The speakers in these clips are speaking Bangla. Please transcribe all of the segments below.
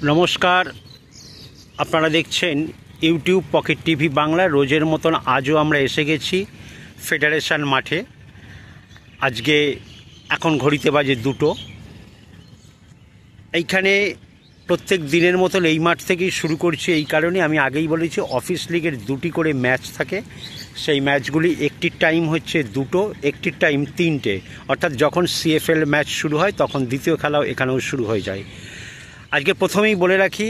নমস্কার, আপনারা দেখছেন ইউটিউব পকেট টিভি বাংলা। রোজের মতন আজও আমরা এসে গেছি ফেডারেশন মাঠে। আজকে এখন ঘড়িতে বাজে 2টো। এইখানে প্রত্যেক দিনের মতন এই মাঠ থেকেই শুরু করছি। এই কারণে আমি আগেই বলেছি, অফিস লিগের 2টি করে ম্যাচ থাকে। সেই ম্যাচগুলি একটির টাইম হচ্ছে 2টো, একটির টাইম 3টে। অর্থাৎ যখন সিএফএল ম্যাচ শুরু হয় তখন দ্বিতীয় খেলাও এখানেও শুরু হয়ে যায়। আজকে প্রথমেই বলে রাখি,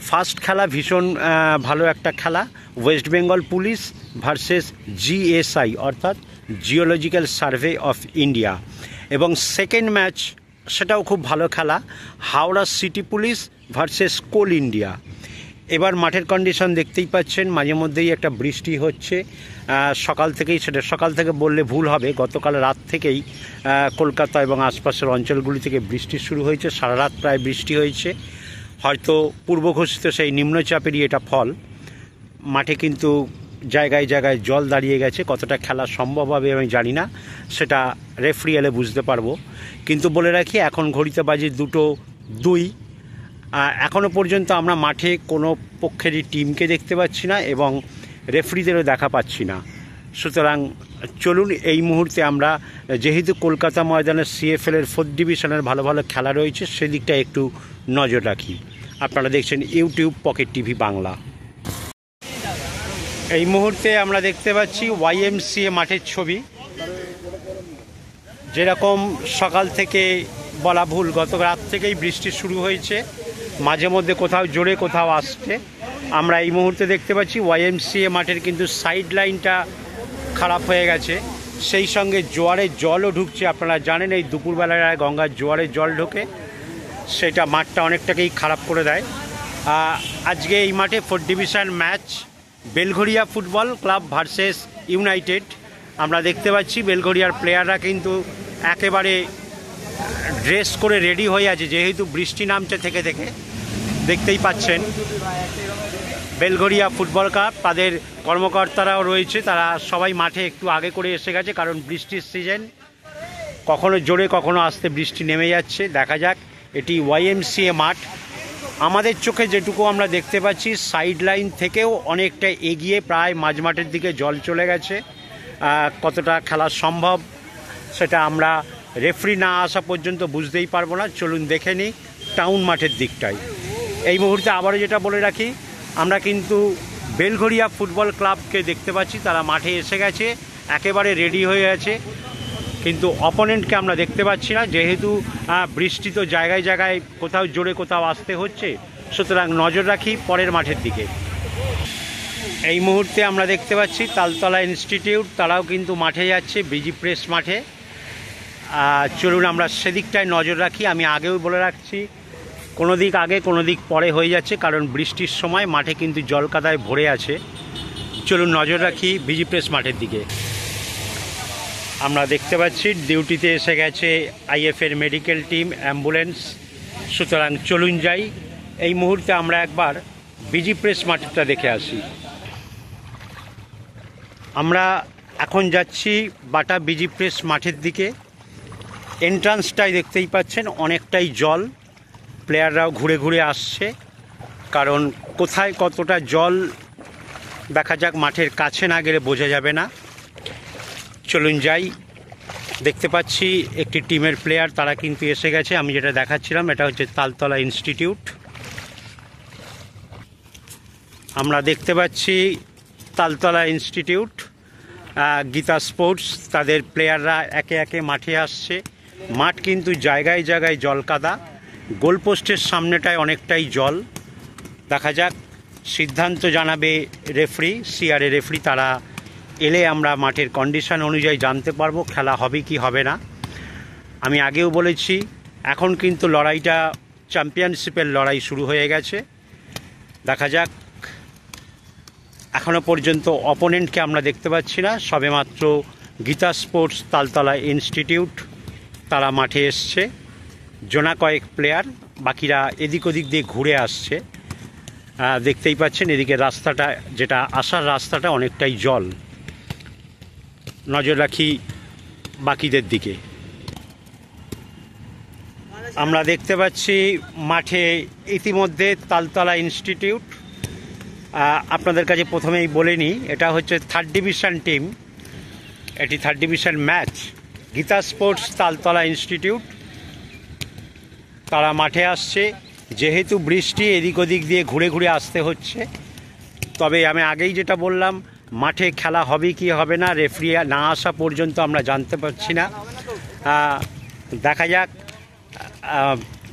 ফার্স্ট খেলা ভীষণ ভালো একটা খেলা, West Bengal police versus GSI অর্থাৎ জিওলজিক্যাল সার্ভে অফ ইন্ডিয়া। এবং সেকেন্ড ম্যাচ, সেটাও খুব ভালো খেলা, হাওড়া সিটি পুলিশ ভার্সেস কোল ইন্ডিয়া। এবার মাঠের কন্ডিশন দেখতেই পাচ্ছেন, মাঝে মধ্যেই একটা বৃষ্টি হচ্ছে সকাল থেকেই। সেটা সকাল থেকে বললে ভুল হবে, গতকাল রাত থেকেই কলকাতা এবং আশপাশের অঞ্চলগুলি থেকে বৃষ্টি শুরু হয়েছে। সারা রাত প্রায় বৃষ্টি হয়েছে, হয়তো পূর্বঘোষিত সেই নিম্নচাপেরই এটা ফল। মাঠে কিন্তু জায়গায় জায়গায় জল দাঁড়িয়ে গেছে। কতটা খেলা সম্ভব হবে আমি জানি না, সেটা রেফারি এলে বুঝতে পারবো। কিন্তু বলে রাখি, এখন ঘড়িতে বাজে 2:02। এখনও পর্যন্ত আমরা মাঠে কোনো পক্ষেরই টিমকে দেখতে পাচ্ছি না এবং রেফারিদেরও দেখা পাচ্ছি না। সুতরাং চলুন এই মুহূর্তে আমরা, যেহেতু কলকাতা ময়দানের সিএফএলের 4th ডিভিশনের ভালো ভালো খেলা রয়েছে, সেদিকটা একটু নজর রাখি। আপনারা দেখছেন ইউটিউব পকেট টিভি বাংলা। এই মুহূর্তে আমরা দেখতে পাচ্ছি ওয়াইএমসিএ মাঠের ছবি। যেরকম সকাল থেকে বলা ভুল, গত রাত থেকেই বৃষ্টি শুরু হয়েছে, মাঝে মধ্যে কোথাও জোরে কোথাও আসছে। আমরা এই মুহূর্তে দেখতে পাচ্ছি ওয়াইএমসিএ মাঠের কিন্তু সাইড লাইনটা খারাপ হয়ে গেছে, সেই সঙ্গে জোয়ারের জলও ঢুকছে। আপনারা জানেন, এই দুপুরবেলায় গঙ্গার জোয়ারের জল ঢোকে, সেটা মাঠটা অনেকটাকেই খারাপ করে দেয়। আজকে এই মাঠে 4th division match, Belgharia football club versus United. আমরা দেখতে পাচ্ছি বেলঘরিয়ার প্লেয়াররা কিন্তু একেবারে ড্রেস করে রেডি হয়ে আছে, যেহেতু বৃষ্টি নামছে থেকে থেকে। দেখতেই পাচ্ছেন বেলঘরিয়া ফুটবল ক্লাব, তাদের কর্মকর্তারাও রয়েছে, তারা সবাই মাঠে একটু আগে করে এসে গেছে, কারণ বৃষ্টির সিজন, কখনো জোরে কখনো আসতে বৃষ্টি নেমে যাচ্ছে। দেখা যাক। এটি ওয়াইএমসিএ মাঠ। আমাদের চোখে যেটুকু আমরা দেখতে পাচ্ছি, সাইড লাইন থেকেও অনেকটা এগিয়ে প্রায় মাঝমাঠের দিকে জল চলে গেছে। কতটা খেলা সম্ভব সেটা আমরা রেফারি না আসা পর্যন্ত বুঝতেই পারবো না। চলুন দেখে নিই টাউন মাঠের দিকটাই। এই মুহূর্তে আবারও যেটা বলে রাখি, আমরা কিন্তু বেলঘরিয়া ফুটবল ক্লাবকে দেখতে পাচ্ছি, তারা মাঠে এসে গেছে, একেবারে রেডি হয়ে আছে। কিন্তু অপোনেন্টকে আমরা দেখতে পাচ্ছি না, যেহেতু বৃষ্টি তো জায়গায় জায়গায় কোথাও জোরে কোথাও আসতে হচ্ছে। সুতরাং নজর রাখি পরের মাঠের দিকে। এই মুহূর্তে আমরা দেখতে পাচ্ছি তালতলা ইনস্টিটিউট, তারাও কিন্তু মাঠে যাচ্ছে, বিজি প্রেস মাঠে। চলুন আমরা সেদিকটায় নজর রাখি। আমি আগেও বলে রাখছি, কোনো দিক আগে কোনো দিক পরে হয়ে যাচ্ছে, কারণ বৃষ্টির সময় মাঠে কিন্তু জলকাদায় ভরে আছে। চলুন নজর রাখি বিজি প্রেস মাঠের দিকে। আমরা দেখতে পাচ্ছি ডিউটিতে এসে গেছে আইএফের মেডিকেল টিম, অ্যাম্বুলেন্স। সুতরাং চলুন যাই। এই মুহূর্তে আমরা একবার বিজি প্রেস মাঠটা দেখে আসি। আমরা এখন যাচ্ছি বাটা বিজি প্রেস মাঠের দিকে। এন্ট্রান্সটাই দেখতেই পাচ্ছেন, অনেকটাই জল। প্লেয়াররাও ঘুরে ঘুরে আসছে, কারণ কোথায় কতটা জল দেখা যাক, মাঠের কাছে না গেলে বোঝা যাবে না। চলুন যাই। দেখতে পাচ্ছি একটি টিমের প্লেয়ার, তারা কিন্তু এসে গেছে। আমি যেটা দেখাচ্ছিলাম, এটা হচ্ছে তালতলা ইনস্টিটিউট। আমরা দেখতে পাচ্ছি তালতলা ইনস্টিটিউট, গীতা স্পোর্টস, তাদের প্লেয়াররা একে একে মাঠে আসছে। মাঠ কিন্তু জায়গায় জায়গায় জল কাদা, গোলপোস্টের সামনেটায় অনেকটাই জল। দেখা যাক, সিদ্ধান্ত জানাবে রেফারি, সিআরএ রেফারি। তারা এলে আমরা মাঠের কন্ডিশন অনুযায়ী জানতে পারবো খেলা হবে কি হবে না। আমি আগেও বলেছি, এখন কিন্তু লড়াইটা, চ্যাম্পিয়নশিপের লড়াই শুরু হয়ে গেছে। দেখা যাক। এখনও পর্যন্ত অপোনেন্টকে আমরা দেখতে পাচ্ছি না, সবেমাত্র গীতা স্পোর্টস তালতলা ইনস্টিটিউট তারা মাঠে এসছে, জোনা কয়েক প্লেয়ার, বাকিরা এদিক ওদিক দিয়ে ঘুরে আসছে। দেখতেই পাচ্ছেন এদিকে রাস্তাটা, যেটা আসার রাস্তাটা অনেকটাই জল। নজর রাখি বাকিদের দিকে। আমরা দেখতে পাচ্ছি মাঠে ইতিমধ্যে তালতলা ইনস্টিটিউট, আপনাদের কাছে প্রথমেই বলে নিই, এটা হচ্ছে 3rd ডিভিশন টিম, এটি 3rd division match. Gita sports Taltala institute তারা মাঠে আসছে। যেহেতু বৃষ্টি, এদিক ওদিক দিয়ে ঘুরে ঘুরে আসতে হচ্ছে। তবে আমি আগেই যেটা বললাম, মাঠে খেলা হবে কি হবে না, রেফারি না আসা পর্যন্ত আমরা জানতে পারছি না। দেখা যাক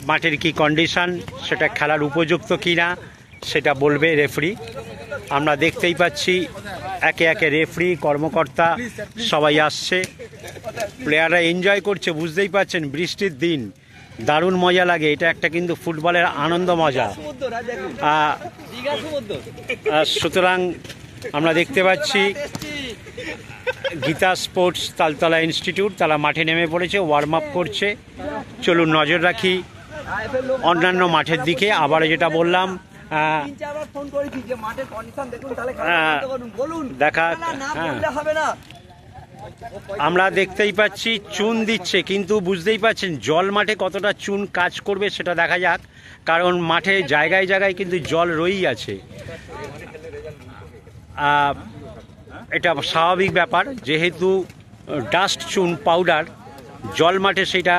মাঠের কি কন্ডিশন, সেটা খেলার উপযুক্ত কি না সেটা বলবে রেফারি। আমরা দেখতেই পাচ্ছি একে একে রেফারি, কর্মকর্তা সবাই আসছে, প্লেয়াররা এনজয় করছে। বুঝতেই পাচ্ছেন বৃষ্টির দিন দারুণ মজা লাগে, এটা একটা কিন্তু ফুটবলের আনন্দ মজা। সুতরাং আমরা দেখতে পাচ্ছি গীতা স্পোর্টস তালতলা ইনস্টিটিউট তারা মাঠে নেমে পড়েছে, ওয়ার্ম আপ করছে। চলুন নজর রাখি অন্যান্য মাঠের দিকে। আবার যেটা বললাম, দেখা আমরা দেখতেই পাচ্ছি চুন দিচ্ছে, কিন্তু বুঝতেই পাচ্ছেন জল মাঠে কতটা চুন কাজ করবে সেটা দেখা যাক, কারণ মাঠে জায়গায় জায়গায় কিন্তু জল রয়েই আছে। এটা স্বাভাবিক ব্যাপার, যেহেতু ডাস্ট চুন পাউডার জল মাঠে সেটা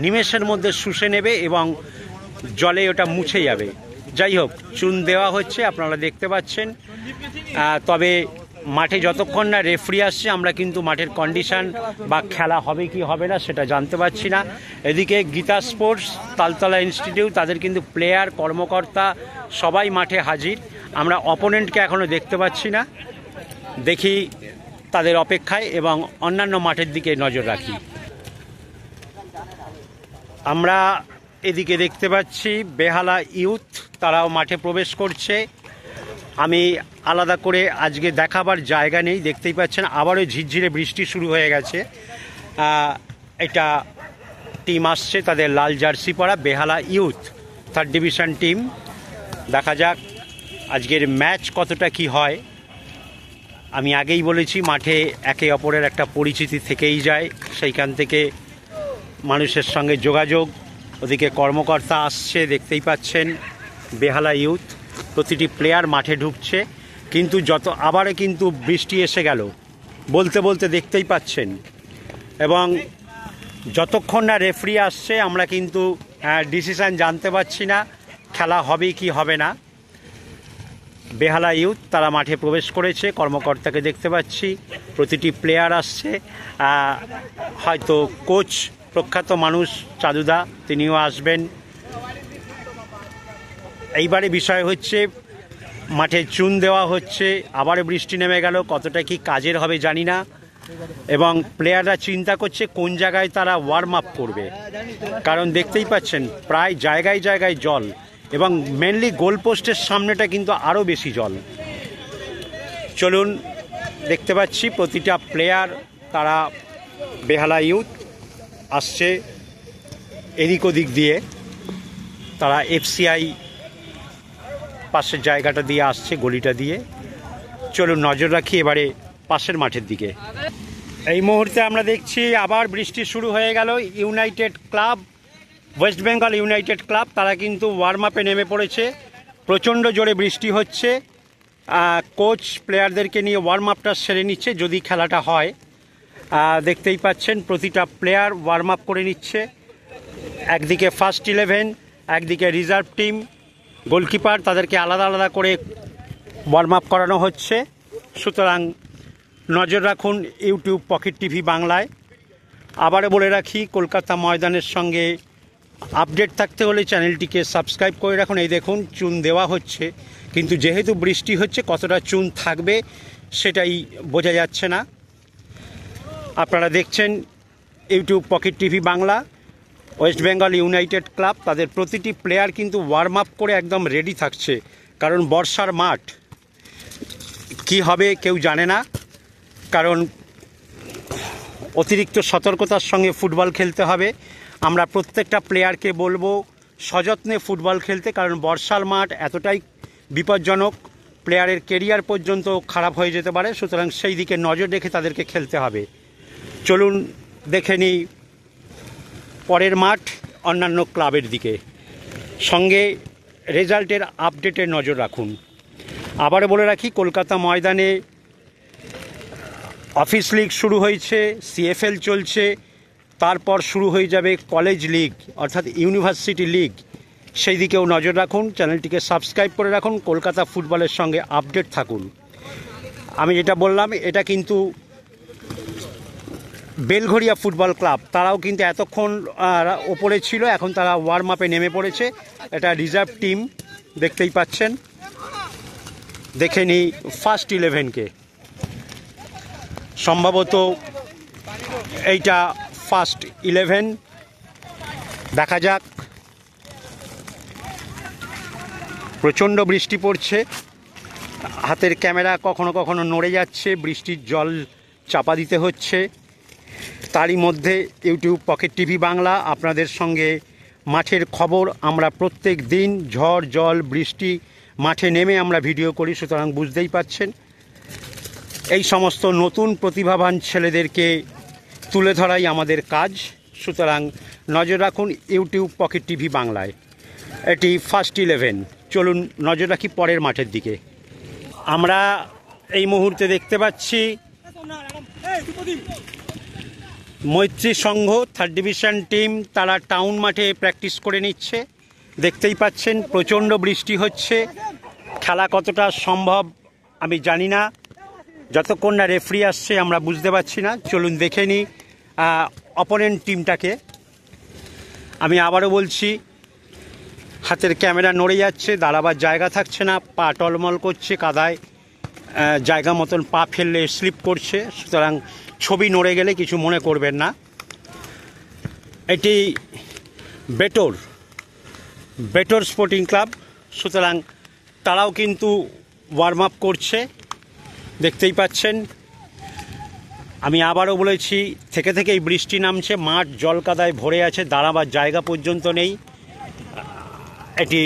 নিমেষের মধ্যে শুষে নেবে এবং জলে ওটা মুছে যাবে। যাই হোক, চুন দেওয়া হচ্ছে, আপনারা দেখতে পাচ্ছেন। তবে মাঠে যতক্ষণ না রেফারি আসছে আমরা কিন্তু মাঠের কন্ডিশন বা খেলা হবে কি হবে না সেটা জানতে পারছি না। এদিকে গীতা স্পোর্টস তালতলা ইনস্টিটিউট তাদের কিন্তু প্লেয়ার, কর্মকর্তা সবাই মাঠে হাজির। আমরা অপোনেন্টকে এখনও দেখতে পাচ্ছি না, দেখি তাদের অপেক্ষায় এবং অন্যান্য মাঠের দিকে নজর রাখি। আমরা এদিকে দেখতে পাচ্ছি বেহালা ইউথ তারাও মাঠে প্রবেশ করছে। আমি আলাদা করে আজকে দেখাবার জায়গা নেই, দেখতেই পাচ্ছেন আবারও ঝিরঝিরে বৃষ্টি শুরু হয়ে গেছে। এটা টিম আসছে, তাদের লাল জার্সি পরা বেহালা ইউথ 3rd ডিভিশন টিম। দেখা যাক আজকের ম্যাচ কতটা কি হয়। আমি আগেই বলেছি মাঠে একে অপরের একটা পরিচিতি থেকেই যায়, সেইখান থেকে মানুষের সঙ্গে যোগাযোগ। ওদিকে কর্মকর্তা আসছে, দেখতেই পাচ্ছেন বেহালা ইউথ, প্রতিটি প্লেয়ার মাঠে ঢুকছে। কিন্তু আবারও কিন্তু বৃষ্টি এসে গেল বলতে বলতে, দেখতেই পাচ্ছেন। এবং যতক্ষণ না রেফারি আসছে আমরা কিন্তু ডিসিশান জানতে পারছি না খেলা হবে কি হবে না। বেহালা ইউথ তারা মাঠে প্রবেশ করেছে, কর্মকর্তাকে দেখতে পাচ্ছি, প্রতিটি প্লেয়ার আসছে। হয়তো কোচ, প্রখ্যাত মানুষ চাদুদা, তিনিও আসবেন। এইবারে বিষয় হচ্ছে মাঠে চুন দেওয়া হচ্ছে, আবার বৃষ্টি নেমে গেল, কতটা কি কাজের হবে জানি না। এবং প্লেয়াররা চিন্তা করছে কোন জায়গায় তারা ওয়ার্ম আপ করবে, কারণ দেখতেই পাচ্ছেন প্রায় জায়গায় জায়গায় জল, এবং মেনলি গোলপোস্টের সামনেটা কিন্তু আরও বেশি জল। চলুন দেখতে পাচ্ছি প্রতিটা প্লেয়ার তারা বেহালা ইউথ আসছে এদিক ওদিক দিয়ে, তারা এফসিআই পাশের জায়গাটা দিয়ে আসছে, গলিটা দিয়ে। চলুন নজর রাখি এবারে পাশের মাঠের দিকে। এই মুহূর্তে আমরা দেখছি আবার বৃষ্টি শুরু হয়ে গেল। United club, West Bengal United club তারা কিন্তু ওয়ার্ম আপে নেমে পড়েছে। প্রচণ্ড জোরে বৃষ্টি হচ্ছে, কোচ প্লেয়ারদেরকে নিয়ে ওয়ার্ম আপটা সেরে নিচ্ছে যদি খেলাটা হয়। দেখতেই পাচ্ছেন প্রতিটা প্লেয়ার ওয়ার্ম আপ করে নিচ্ছে, একদিকে ফার্স্ট 11, একদিকে রিজার্ভ টিম, গোলকিপার, তাদেরকে আলাদা আলাদা করে ওয়ার্ম আপ করানো হচ্ছে। সুতরাং নজর রাখুন ইউটিউব পকেট টিভি বাংলায়। আবারও বলে রাখি, কলকাতা ময়দানের সঙ্গে আপডেট থাকতে হলে চ্যানেলটিকে সাবস্ক্রাইব করে রাখুন। এই দেখুন চুন দেওয়া হচ্ছে, কিন্তু যেহেতু বৃষ্টি হচ্ছে কতটা চুন থাকবে সেটাই বোঝা যাচ্ছে না। আপনারা দেখছেন YouTube pocket TV Bangla. West Bengal United club তাদের প্রতিটি প্লেয়ার কিন্তু ওয়ার্ম আপ করে একদম রেডি থাকছে, কারণ বর্ষার মাঠ, কি হবে কেউ জানে না। কারণ অতিরিক্ত সতর্কতার সঙ্গে ফুটবল খেলতে হবে। আমরা প্রত্যেকটা প্লেয়ারকে বলবো সযত্নে ফুটবল খেলতে, কারণ বর্ষার মাঠ এতটাই বিপজ্জনক, প্লেয়ারের কেরিয়ার পর্যন্ত খারাপ হয়ে যেতে পারে। সুতরাং সেই দিকে নজর রেখে তাদেরকে খেলতে হবে। চলুন দেখে নিই পরের মাঠ। অন্যান্য ক্লাবের দিকে, সঙ্গে রেজাল্টের আপডেটে নজর রাখুন। আবার বলে রাখি, কলকাতা ময়দানে অফিস লিগ শুরু হয়েছে, সিএফএল চলছে, তারপর শুরু হয়ে যাবে কলেজ লিগ অর্থাৎ ইউনিভার্সিটি লিগ, সেই দিকেও নজর রাখুন। চ্যানেলটিকে সাবস্ক্রাইব করে রাখুন, কলকাতা ফুটবলের সঙ্গে আপডেট থাকুন। আমি যেটা বললাম, এটা কিন্তু বেলঘরিয়া ফুটবল ক্লাব, তারাও কিন্তু এতক্ষণ ওপরে ছিল, এখন তারা ওয়ার্ম আপে নেমে পড়েছে। এটা রিজার্ভ টিম দেখতেই পাচ্ছেন। দেখে নিই ফার্স্ট 11কে, সম্ভবত এইটা ফার্স্ট 11, দেখা যাক। প্রচণ্ড বৃষ্টি পড়ছে, হাতের ক্যামেরা কখনো কখনো নড়ে যাচ্ছে, বৃষ্টির জল চাপা দিতে হচ্ছে। তারই মধ্যে ইউটিউব পকেট টিভি বাংলা আপনাদের সঙ্গে মাঠের খবর, আমরা প্রত্যেক দিন ঝড় জল বৃষ্টি মাঠে নেমে আমরা ভিডিও করি, সুতরাং বুঝতেই পাচ্ছেন এই সমস্ত নতুন প্রতিভাবান ছেলেদেরকে তুলে ধরাই আমাদের কাজ। সুতরাং নজর রাখুন ইউটিউব পকেট টিভি বাংলায়। এটি ফার্স্ট 11। চলুন নজর রাখি পরের মাঠের দিকে। আমরা এই মুহূর্তে দেখতে পাচ্ছি মৈত্রী সংঘ থার্ড ডিভিশন টিম, তারা টাউন মাঠে প্র্যাকটিস করে নিচ্ছে। দেখতেই পাচ্ছেন প্রচণ্ড বৃষ্টি হচ্ছে, খেলা কতটা সম্ভব আমি জানি না, যতক্ষণ না রেফারি আসছে আমরা বুঝতে পারছি না। চলুন দেখে নিই অপোনেন্ট টিমটাকে। আমি আবারও বলছি, হাতের ক্যামেরা নড়ে যাচ্ছে, দাঁড়াবার জায়গা থাকছে না, পা টলমল করছে, কাদায় জায়গা মতন পা ফেললে স্লিপ করছে, সুতরাং ছবি নড়ে গেলে কিছু মনে করবেন না। এটি বেটোর স্পোর্টিং ক্লাব, সুতরাং তারাও কিন্তু ওয়ার্ম আপ করছে, দেখতেই পাচ্ছেন। আমি আবারও বলেছি, থেকে থেকেই বৃষ্টি নামছে, মাঠ জল কাদায় ভরে আছে, দাঁড়াবার জায়গা পর্যন্ত নেই। এটি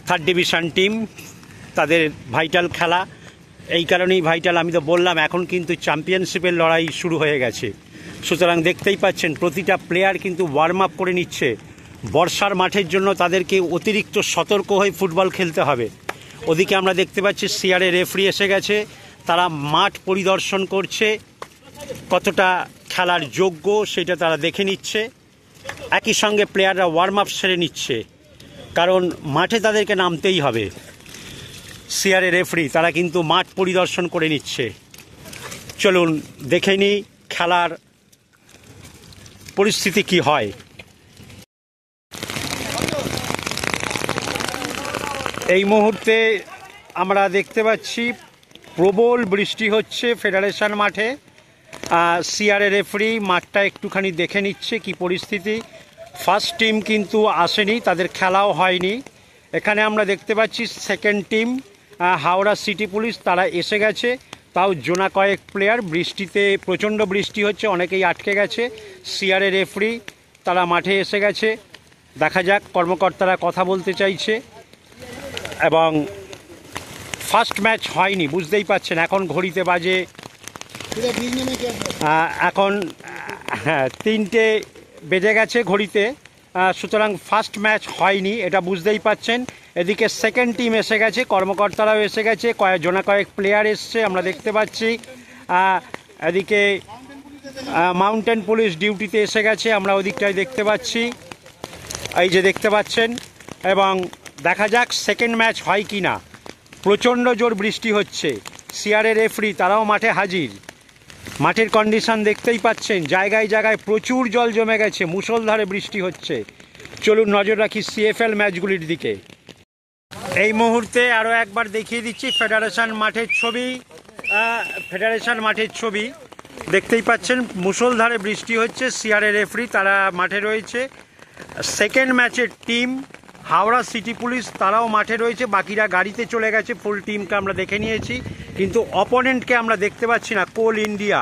থার্ড ডিভিশন টিম, তাদের ভাইটাল খেলা, এই কারণেই ভাইটাল। আমি তো বললাম এখন কিন্তু চ্যাম্পিয়নশিপের লড়াই শুরু হয়ে গেছে, সুতরাং দেখতেই পাচ্ছেন প্রতিটা প্লেয়ার কিন্তু ওয়ার্ম আপ করে নিচ্ছে। বর্ষার মাঠের জন্য তাদেরকে অতিরিক্ত সতর্ক হয়ে ফুটবল খেলতে হবে। ওদিকে আমরা দেখতে পাচ্ছি সিআরএ রেফারি এসে গেছে, তারা মাঠ পরিদর্শন করছে, কতটা খেলার যোগ্য সেটা তারা দেখে নিচ্ছে। একই সঙ্গে প্লেয়াররা ওয়ার্ম আপ সেরে নিচ্ছে, কারণ মাঠে তাদেরকে নামতেই হবে। সিআরএ রেফারি তারা কিন্তু মাঠ পরিদর্শন করে নিচ্ছে। চলুন দেখে নিই খেলার পরিস্থিতি কি হয়। এই মুহূর্তে আমরা দেখতে পাচ্ছি প্রবল বৃষ্টি হচ্ছে ফেডারেশন মাঠে। সিআরএ রেফারি মাঠটা একটুখানি দেখে নিচ্ছে কি পরিস্থিতি। ফার্স্ট টিম কিন্তু আসেনি, তাদের খেলাও হয়নি। এখানে আমরা দেখতে পাচ্ছি second team Howrah city police, তারা এসে গেছে, তাও জোনা কয়েক প্লেয়ার। বৃষ্টিতে প্রচণ্ড বৃষ্টি হচ্ছে, অনেকেই আটকে গেছে। সিআরএ রেফারি তারা মাঠে এসে গেছে, দেখা যাক কর্মকর্তারা কথা বলতে চাইছে। এবং ফার্স্ট ম্যাচ হয়নি, বুঝতেই পাচ্ছেন এখন ঘড়িতে বাজে এখন 3টে বেজে গেছে ঘড়িতে, সুতরাং ফার্স্ট ম্যাচ হয়নি, এটা বুঝতেই পাচ্ছেন। এদিকে সেকেন্ড টিম এসে গেছে, কর্মকর্তারাও এসে গেছে, কয়েক প্লেয়ার এসছে আমরা দেখতে পাচ্ছি। এদিকে মাউন্টেন পুলিশ ডিউটিতে এসে গেছে, আমরা ওদিকটায় দেখতে পাচ্ছি, এই যে দেখতে পাচ্ছেন। এবং দেখা যাক সেকেন্ড ম্যাচ হয় কি না। প্রচণ্ড জোর বৃষ্টি হচ্ছে, সিআরএ রেফারি তারাও মাঠে হাজির। মাঠের কন্ডিশন দেখতেই পাচ্ছেন, জায়গায় জায়গায় প্রচুর জল জমে গেছে, মুষলধারে বৃষ্টি হচ্ছে। চলুন নজর রাখি সিএফএল ম্যাচগুলির দিকে। এই মুহূর্তে আরও একবার দেখিয়ে দিচ্ছি ফেডারেশন মাঠের ছবি। দেখতেই পাচ্ছেন মুষলধারে বৃষ্টি হচ্ছে, সিআরএ রেফারি তারা মাঠে রয়েছে। সেকেন্ড ম্যাচের টিম হাওড়া সিটি পুলিশ তারাও মাঠে রয়েছে, বাকিরা গাড়িতে চলে গেছে। ফুল টিমকে আমরা দেখে নিয়েছি, কিন্তু অপোনেন্টকে আমরা দেখতে পাচ্ছি না। কোল ইন্ডিয়া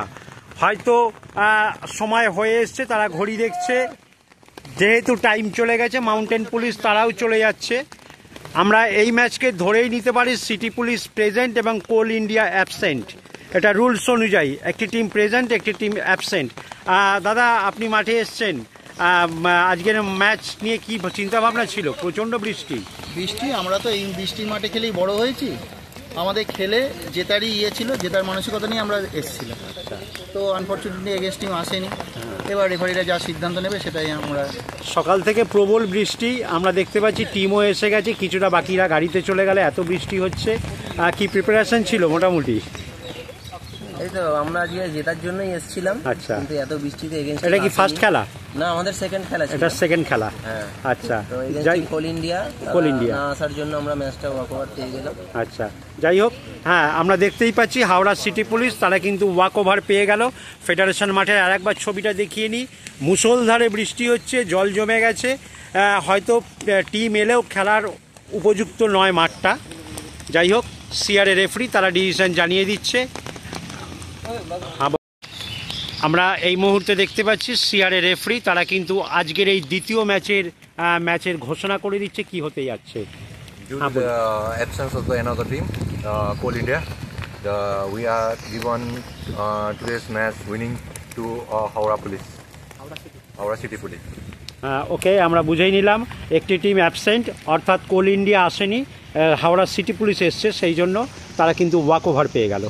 হয়তো সময় হয়ে এসছে, তারা ঘড়ি দেখছে, যেহেতু টাইম চলে গেছে। মাউন্টেন পুলিশ তারাও চলে যাচ্ছে। আমরা এই ম্যাচকে ধরেই নিতে পারি সিটি পুলিশ প্রেজেন্ট এবং কোল ইন্ডিয়া অ্যাবসেন্ট, এটা রুলস অনুযায়ী। একটি টিম প্রেজেন্ট, একটি টিম অ্যাবসেন্ট। দাদা আপনি মাঠে এসছেন, আজকের ম্যাচ নিয়ে কি চিন্তা ভাবনা ছিল? প্রচণ্ড বৃষ্টি। আমরা তো এই বৃষ্টির মাঠে খেলেই বড় হয়েছি। আমাদের খেলে জেতারই ছিল, জেতার মানসিকতা নিয়ে আমরা এসেছিলাম। তো আনফর্চুনেটলি এগেন্স্ট টিম আসেনি। এবার রেফারিরা যা সিদ্ধান্ত নেবে সেটাই আমরা। সকাল থেকে প্রবল বৃষ্টি আমরা দেখতে পাচ্ছি, টিমও এসে গেছে, কিছুটা বাকিরা গাড়িতে চলে গেলে, এত বৃষ্টি হচ্ছে। কি প্রিপারেশন ছিল মোটামুটি? এই তো আমরা আজকে জেতার জন্যই এসেছিলাম। আচ্ছা, কিন্তু এত বৃষ্টিতে এগেইনস্ট। এটা কি ফার্স্ট খেলা? না, আমাদের সেকেন্ড খেলা ছিল। এটা সেকেন্ড খেলা। হ্যাঁ। আচ্ছা, তো এগেইনস্ট কোল ইন্ডিয়া না আসার জন্য আমরা ম্যাচটা ওয়াক ওভার পেয়ে গেলাম। আচ্ছা, যাই হোক, হ্যাঁ আমরা দেখতেই পাচ্ছি হাওড়া সিটি পুলিশ তারা কিন্তু ওয়াক ওভার পেয়ে গেল। ফেডারেশন মাঠের আরেকবার ছবিটা দেখিয়ে নিই। মুষলধারে বৃষ্টি হচ্ছে, জল জমে গেছে, হয়তো টিম এলেও খেলার উপযুক্ত নয় মাঠটা। যাই হোক, সিআরএ রেফারি তারা ডিসিশন জানিয়ে দিচ্ছে। আমরা এই মুহূর্তে দেখতে পাচ্ছি সিআরএ রেফারি তারা কিন্তু আজকের এই দ্বিতীয় ম্যাচের ঘোষণা করে দিচ্ছে কি হতে যাচ্ছে। Due to the absence of another team, Coal India, we are given today's match winning to Howrah City Police. ওকে, আমরা বুঝেই নিলাম একটি টিম অ্যাবসেন্ট, অর্থাৎ কোল ইন্ডিয়া আসেনি, হাওড়া সিটি পুলিশ এসছে, সেই জন্য তারা কিন্তু ওয়াক ওভার পেয়ে গেল।